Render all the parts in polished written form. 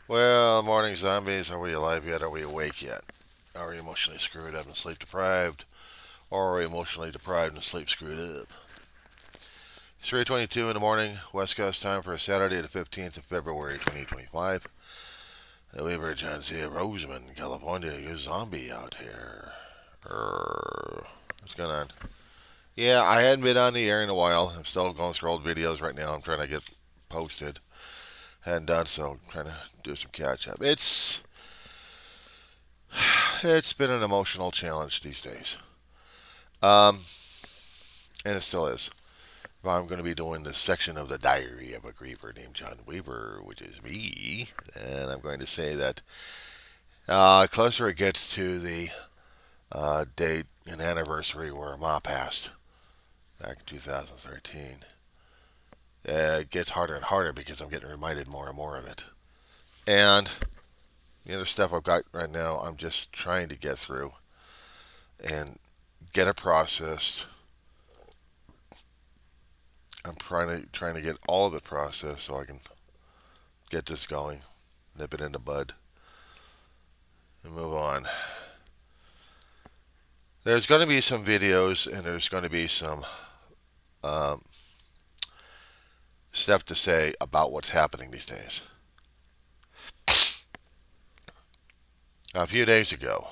Well, morning zombies. Are we alive yet? Are we awake yet? Are we emotionally screwed up and sleep deprived? Or are we emotionally deprived and sleep screwed up? It's 3:22 in the morning, West Coast time for Saturday the 15th of February 2025. Weaver, John C. Roseman, California. You zombie out here. What's going on? Yeah, I hadn't been on the air in a while. I'm still going through old videos right now. I'm trying to get posted. Hadn't done so. I'm trying to do some catch up. It's been an emotional challenge these days. Um, and it still is. I'm going to be doing this section of the Diary of a Griever named John Weaver, which is me. And I'm going to say that closer it gets to the date and anniversary where Ma passed back in 2013, it gets harder and harder because I'm getting reminded more and more of it. And the other stuff I've got right now, I'm just trying to get through and get it processed. I'm trying to get all of it processed so I can get this going, nip it in the bud, and move on. There's going to be some videos and there's going to be some um, stuff to say about what's happening these days. A few days ago,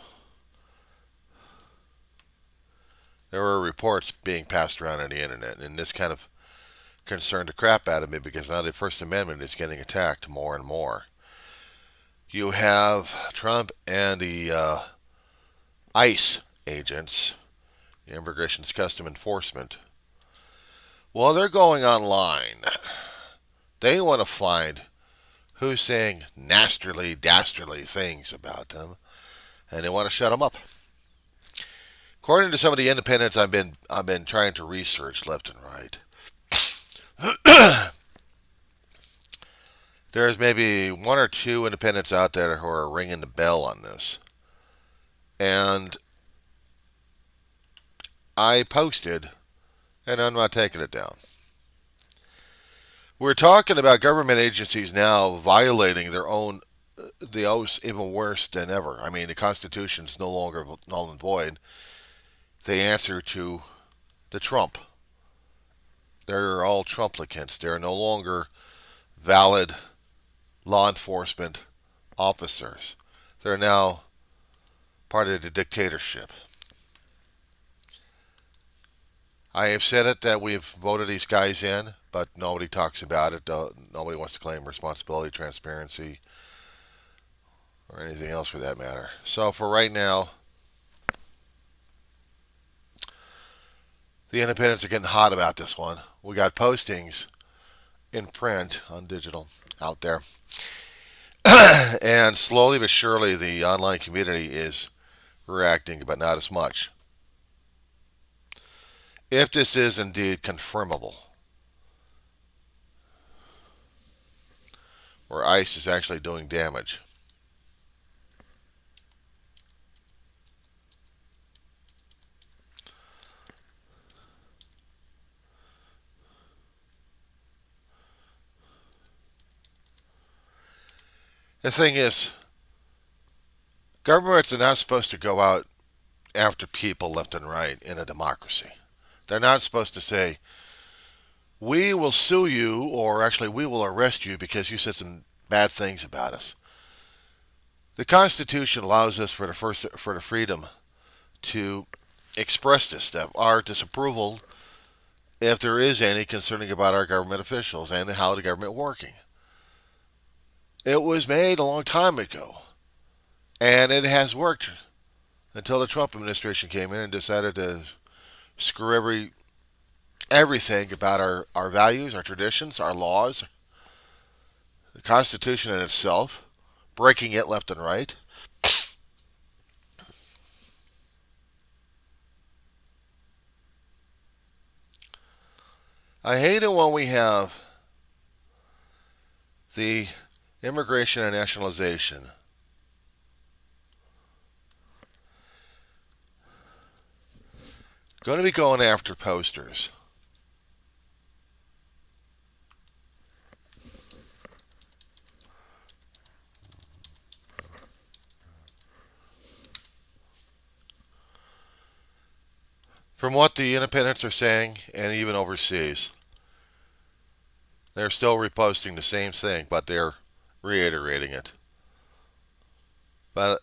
there were reports being passed around on the internet, and this kind of concerned the crap out of me because now the First Amendment is getting attacked more and more. You have Trump and the ICE agents, the Immigration's Custom Enforcement. Well, they're going online. They want to find who's saying nastily, dastardly things about them, and they want to shut them up. According to some of the independents I've been trying to research left and right, there's maybe one or two independents out there who are ringing the bell on this. And I posted, and I'm not taking it down. We're talking about government agencies now violating their own the oaths even worse than ever. I mean, the Constitution's no longer null and void. They answer to the Trump. They're all Trumplicants. They're no longer valid law enforcement officers. They're now part of the dictatorship. I have said it that we've voted these guys in, but nobody talks about it. Nobody wants to claim responsibility, transparency, or anything else for that matter. So for right now, the independents are getting hot about this one. We got postings in print on digital out there. And slowly but surely, the online community is reacting, but not as much. If this is indeed confirmable, where ICE is actually doing damage, the thing is, governments are not supposed to go out after people left and right in a democracy. They're not supposed to say, we will sue you, or actually, we will arrest you because you said some bad things about us. The Constitution allows us for the freedom to express this stuff, our disapproval, if there is any, concerning about our government officials and how the government working. It was made a long time ago, and it has worked until the Trump administration came in and decided to screw everything about our values, our traditions, our laws, the Constitution in itself, breaking it left and right. I hate it when we have the immigration and nationalization going to be going after posters. From what the independents are saying, and even overseas, they're still reposting the same thing, but they're reiterating it. But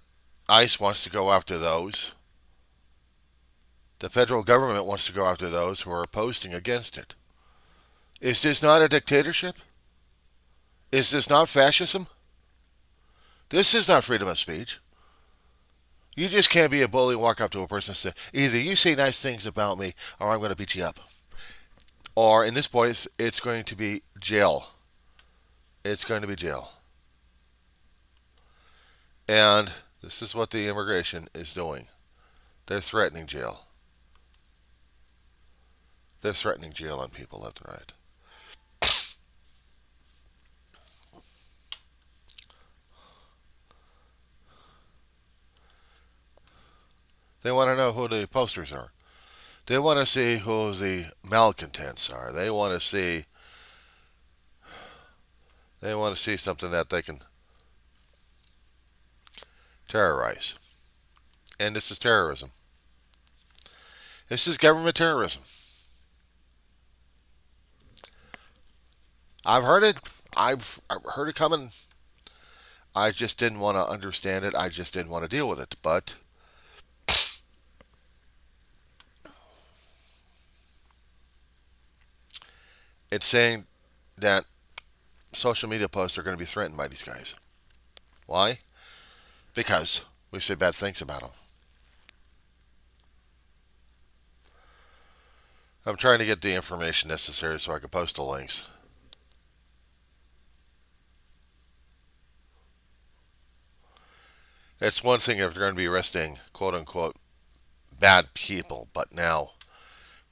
ICE wants to go after those. The federal government wants to go after those who are posting against it. Is this not a dictatorship? Is this not fascism? This is not freedom of speech. You just can't be a bully and walk up to a person and say, either you say nice things about me or I'm going to beat you up. Or in this case, it's going to be jail. It's going to be jail. And this is what the immigration is doing. They're threatening jail. They're threatening jail on people left and right. They want to know who the posters are. They want to see who the malcontents are. They want to see something that they can terrorize. And this is terrorism. This is government terrorism. I've heard it. I've heard it coming. I just didn't want to understand it. I just didn't want to deal with it. But it's saying that social media posts are going to be threatened by these guys. Why? Because we say bad things about them. I'm trying to get the information necessary so I can post the links. It's one thing if they're going to be arresting quote unquote bad people, but now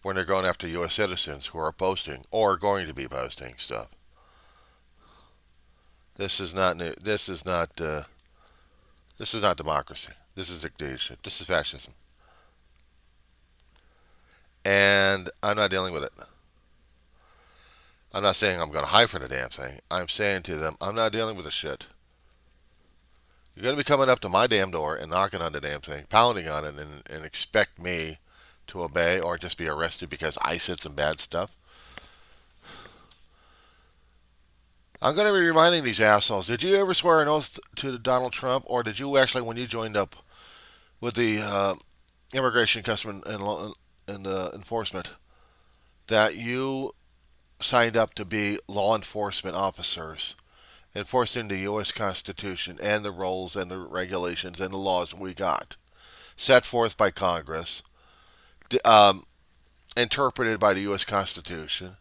when they're going after U.S. citizens who are posting or going to be posting stuff, this is not this is not this is not democracy. This is dictatorship. This is fascism, and I'm not dealing with it. I'm not saying I'm going to hide from the damn thing. I'm saying to them, I'm not dealing with the shit. You're going to be coming up to my damn door and knocking on the damn thing, pounding on it, and expect me to obey or just be arrested because I said some bad stuff. I'm going to be reminding these assholes, did you ever swear an oath to Donald Trump, or did you actually, when you joined up with the Immigration Customs and Enforcement, that you signed up to be law enforcement officers, enforcing the U.S. Constitution and the rules and the regulations and the laws we got, set forth by Congress, um, interpreted by the U.S. Constitution.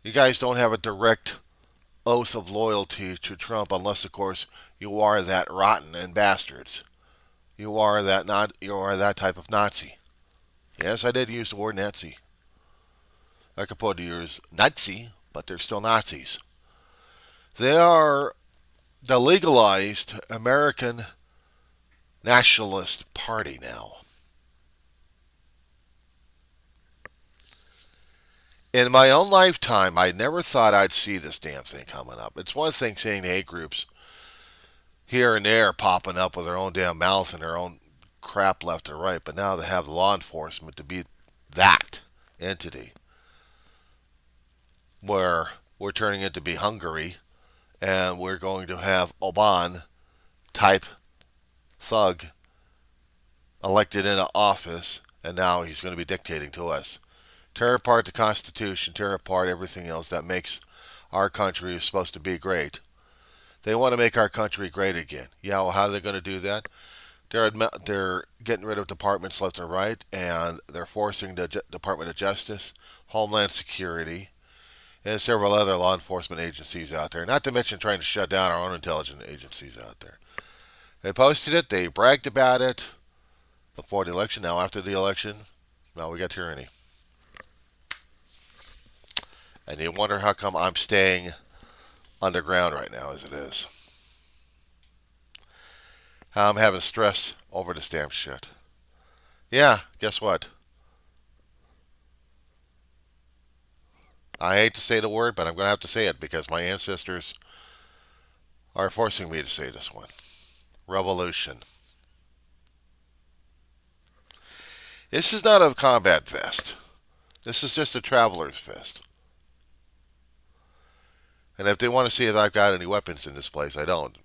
You guys don't have a direct oath of loyalty to Trump unless, of course, you are that rotten and bastards. You are that not. You are that type of Nazi. Yes, I did use the word Nazi. I could put to use Nazi, but they're still Nazis. They are the legalized American nationalist party now. In my own lifetime, I never thought I'd see this damn thing coming up. It's one thing seeing hate groups here and there popping up with their own damn mouth and their own crap left and right, but now they have law enforcement to be that entity where we're turning it to be Hungary and we're going to have Oban type thug elected into office, and now he's going to be dictating to us. Tear apart the Constitution, tear apart everything else that makes our country supposed to be great. They want to make our country great again. Yeah, well, how are they going to do that? They're getting rid of departments left and right, and they're forcing the Department of Justice, Homeland Security, and several other law enforcement agencies out there. Not to mention trying to shut down our own intelligence agencies out there. They posted it. They bragged about it before the election. Now, after the election, now we got tyranny. And you wonder how come I'm staying underground right now as it is. How I'm having stress over this damn shit. Yeah, guess what? I hate to say the word, but I'm going to have to say it because my ancestors are forcing me to say this one. Revolution. This is not a combat vest. This is just a traveler's vest. And if they want to see if I've got any weapons in this place, I don't.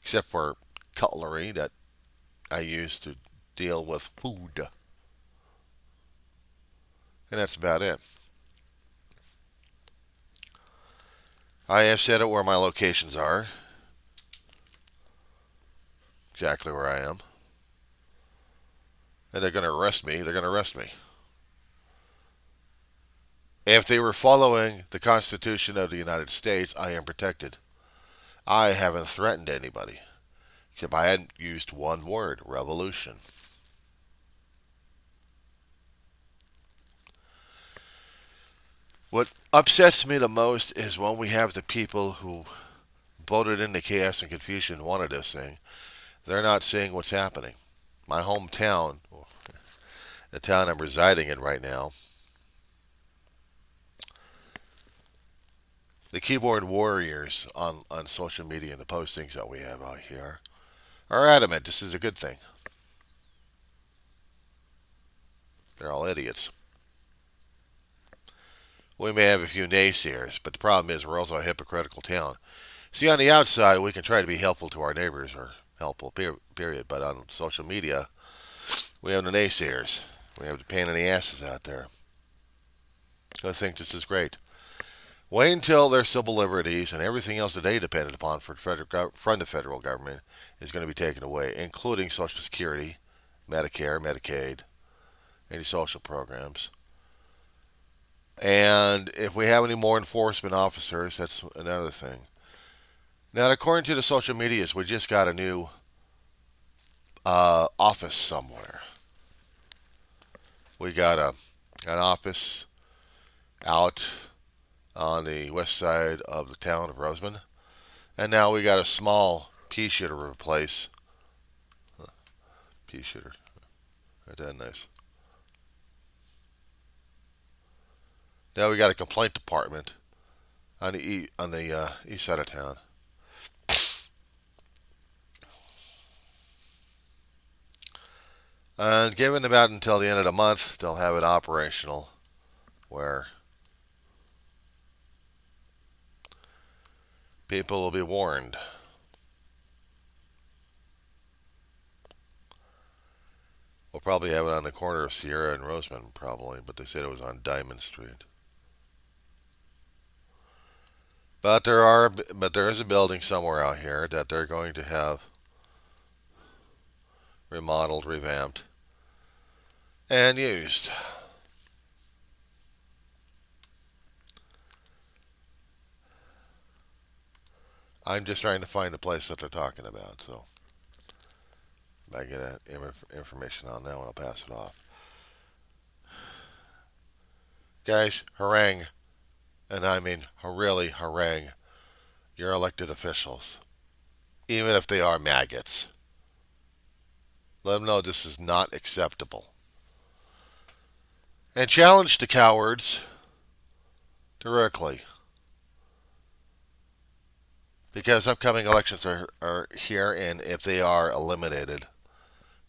Except for cutlery that I use to deal with food. And that's about it. I have said it where my locations are. Exactly where I am. And they're going to arrest me. They're going to arrest me. If they were following the Constitution of the United States, I am protected. I haven't threatened anybody. Except I hadn't used one word, revolution. What upsets me the most is when we have the people who voted in the chaos and confusion and wanted this thing. They're not seeing what's happening. My hometown, the town I'm residing in right now, the keyboard warriors on social media and the postings that we have out here are adamant this is a good thing. They're all idiots. We may have a few naysayers, but the problem is we're also a hypocritical town. See, on the outside, we can try to be helpful to our neighbors, or helpful, period. But on social media, we have the naysayers. We have the pain in the asses out there. I think this is great. Wait until their civil liberties and everything else that they depended upon from the federal government is going to be taken away, including Social Security, Medicare, Medicaid, any social programs. And if we have any more enforcement officers, that's another thing. Now, according to the social medias, we just got a new office somewhere. We got an office out on the west side of the town of Roseman. And now we got a small pea shooter to replace. Pea shooter. Isn't that nice? Now we got a complaint department on the east side of town. And given about until the end of the month, they'll have it operational where people will be warned. We'll probably have it on the corner of Sierra and Roseman, probably, but they said it was on Diamond Street. But there is a building somewhere out here that they're going to have remodeled, revamped, and used. I'm just trying to find the place that they're talking about, so if I get information on that one, I'll pass it off. Guys, harangue, and I mean really harangue your elected officials, even if they are maggots. Let them know this is not acceptable. And challenge the cowards directly. Because upcoming elections are here, and if they are eliminated,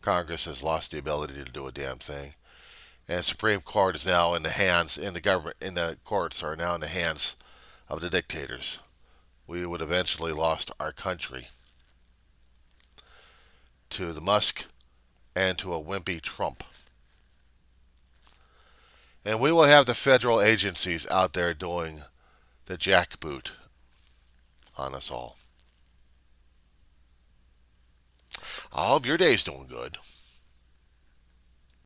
Congress has lost the ability to do a damn thing. And the Supreme Court is now in the hands, in the government, in the courts are now in the hands of the dictators. We would eventually lost our country to the Musk and to a wimpy Trump. And we will have the federal agencies out there doing the jackboot on us all. I hope your day's doing good.